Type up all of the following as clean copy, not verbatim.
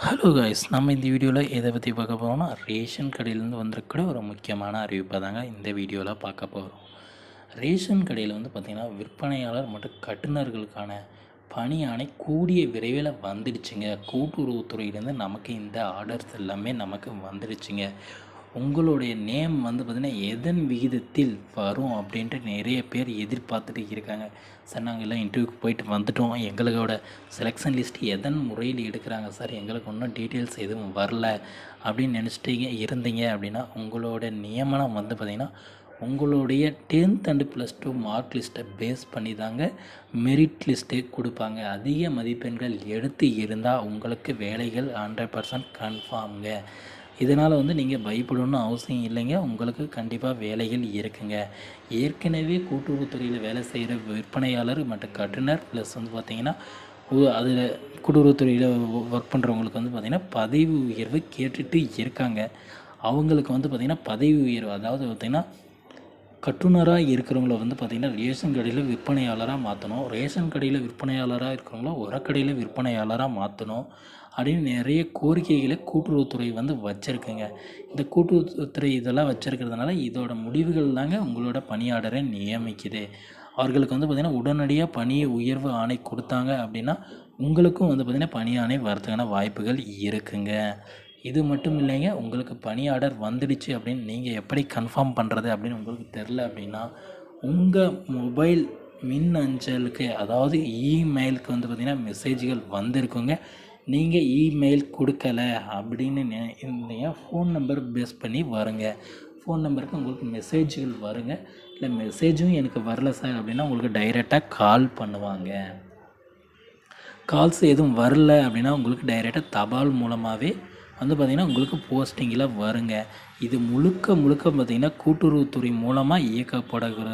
Hello guys, நம்ம இந்த வீடியோவில் எதை பற்றி பார்க்க போகிறோம்னா ரேஷன் கடையிலேருந்து வந்திருக்கிற ஒரு முக்கியமான அறிவிப்பை தாங்க இந்த வீடியோவில் பார்க்க போகிறோம். ரேஷன் கடையில் பார்த்திங்கன்னா விற்பனையாளர் மற்றும் கட்டுநர்களுக்கான பணி ஆணை கூடிய விரைவில் வந்துடுச்சுங்க. கூட்டுறவுத்துறையிலேருந்து நமக்கு இந்த ஆர்டர்ஸ் எல்லாமே நமக்கு வந்துடுச்சுங்க. உங்களுடைய நேம் பார்த்திங்கன்னா எதன் விகிதத்தில் வரும் அப்படின்ட்டு நிறைய பேர் எதிர்பார்த்துட்டு இருக்காங்க. சார், நாங்கள் எல்லாம் இன்டர்வியூக்கு போயிட்டு வந்துட்டோம், எங்களோட செலெக்ஷன் லிஸ்ட் எதன் முறையில் எடுக்கிறாங்க சார், எங்களுக்கு ஒன்றும் டீட்டெயில்ஸ் எதுவும் வரல அப்படின்னு நினச்சிட்டீங்க இருந்தீங்க அப்படின்னா உங்களோட நியமனம் பார்த்திங்கன்னா உங்களுடைய 10th அண்டு +2 மார்க் லிஸ்ட்டை பேஸ் பண்ணி தாங்க மெரிட் லிஸ்ட்டே கொடுப்பாங்க. அதிக மதிப்பெண்கள் எடுத்து இருந்தால் உங்களுக்கு வேலைகள் 100% கன்ஃபார்ம்ங்க. இதனால் நீங்கள் பயப்படணும்னு அவசியம் இல்லைங்க. உங்களுக்கு கண்டிப்பாக வேலைகள் இருக்குங்க. ஏற்கனவே கூட்டுறவுத்துறையில் வேலை செய்கிற விற்பனையாளர் மற்றும் கட்டுனர் ப்ளஸ் பார்த்திங்கன்னா அதில் கூட்டுறவுத்துறையில் ஒர்க் பண்ணுறவங்களுக்கு பார்த்திங்கன்னா பதவி உயர்வு கேட்டுட்டு இருக்காங்க. அவங்களுக்கு பார்த்திங்கன்னா பதவி உயர்வு, அதாவது பார்த்திங்கன்னா கட்டுனராக இருக்கிறவங்கள பார்த்திங்கன்னா ரேஷன் கடையில் விற்பனையாளராக மாற்றணும், ரேஷன் கடையில் விற்பனையாளராக இருக்கிறவங்கள உரக்கடையில் விற்பனையாளராக மாற்றணும் அப்படின்னு நிறைய கோரிக்கைகளை கூட்டுறவுத்துறை வச்சுருக்குங்க. இந்த கூட்டுறவுத்துறை இதெல்லாம் வச்சுருக்கிறதுனால இதோட முடிவுகள் தாங்க உங்களோட பணியாளரை நியமிக்குது. அவர்களுக்கு பார்த்திங்கன்னா உடனடியாக பணி உயர்வு ஆணை கொடுத்தாங்க அப்படின்னா உங்களுக்கும் பார்த்திங்கன்னா பணி ஆணை வரதுக்கான வாய்ப்புகள் இருக்குங்க. இது மட்டும் இல்லைங்க, உங்களுக்கு பணி ஆர்டர் வந்துடுச்சு அப்படின்னு நீங்கள் எப்படி கன்ஃபார்ம் பண்ணுறது அப்படின்னு உங்களுக்கு தெரில அப்படின்னா உங்கள் மொபைல் மின் அஞ்சலுக்கு, அதாவது இமெயிலுக்கு பார்த்திங்கன்னா மெசேஜ்கள் வந்திருக்குங்க. நீங்கள் இமெயில் கொடுக்கல அப்படின்னு இருந்தீங்க, ஃபோன் நம்பர் பேஸ் பண்ணி வருங்க. ஃபோன் நம்பருக்கு உங்களுக்கு மெசேஜ்கள் வருங்க. இல்லை மெசேஜும் எனக்கு வரல சார் அப்படின்னா உங்களுக்கு டைரெக்டாக கால் பண்ணுவாங்க. கால்ஸ் எதுவும் வரல அப்படின்னா உங்களுக்கு டைரெக்டாக தபால் மூலமாகவே பார்த்திங்கன்னா உங்களுக்கு போஸ்டிங்கில் வருங்க. இது முழுக்க பார்த்திங்கன்னா கூட்டுறவுத்துறை மூலமாக இயக்கப்படுகிற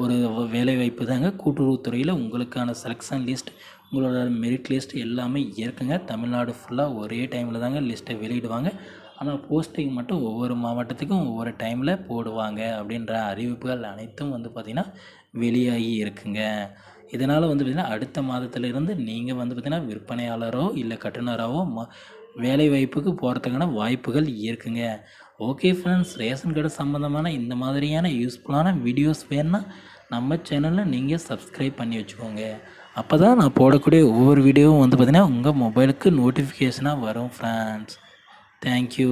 ஒரு வேலைவாய்ப்பு தாங்க. கூட்டுறவுத்துறையில் உங்களுக்கான செலெக்ஷன் லிஸ்ட், உங்களோட மெரிட் லிஸ்ட் எல்லாமே இருக்குங்க. தமிழ்நாடு ஃபுல்லாக ஒரே டைமில் தாங்க லிஸ்ட்டை வெளியிடுவாங்க. ஆனால் போஸ்டிங் மட்டும் ஒவ்வொரு மாவட்டத்துக்கும் ஒவ்வொரு டைமில் போடுவாங்க அப்படின்ற அறிவிப்புகள் அனைத்தும் பார்த்திங்கன்னா வெளியாகி இருக்குங்க. இதனால் பார்த்திங்கன்னா அடுத்த மாதத்திலிருந்து நீங்கள் பார்த்திங்கன்னா விற்பனையாளரோ இல்லை கட்டுனராகவோ வேலைவாய்ப்புக்கு போகிறதுக்கான வாய்ப்புகள் இருக்குங்க. ஓகே ஃப்ரெண்ட்ஸ், ரேஷன் கார்டு சம்மந்தமான இந்த மாதிரியான யூஸ்ஃபுல்லான வீடியோஸ் வேணுன்னா நம்ம சேனலில் நீங்கள் சப்ஸ்கிரைப் பண்ணி வச்சுக்கோங்க. அப்போ தான் நான் போடக்கூடிய ஒவ்வொரு வீடியோவும் பார்த்திங்கன்னா உங்கள் மொபைலுக்கு நோட்டிஃபிகேஷனாக வரும் ஃப்ரெண்ட்ஸ். தேங்க்யூ.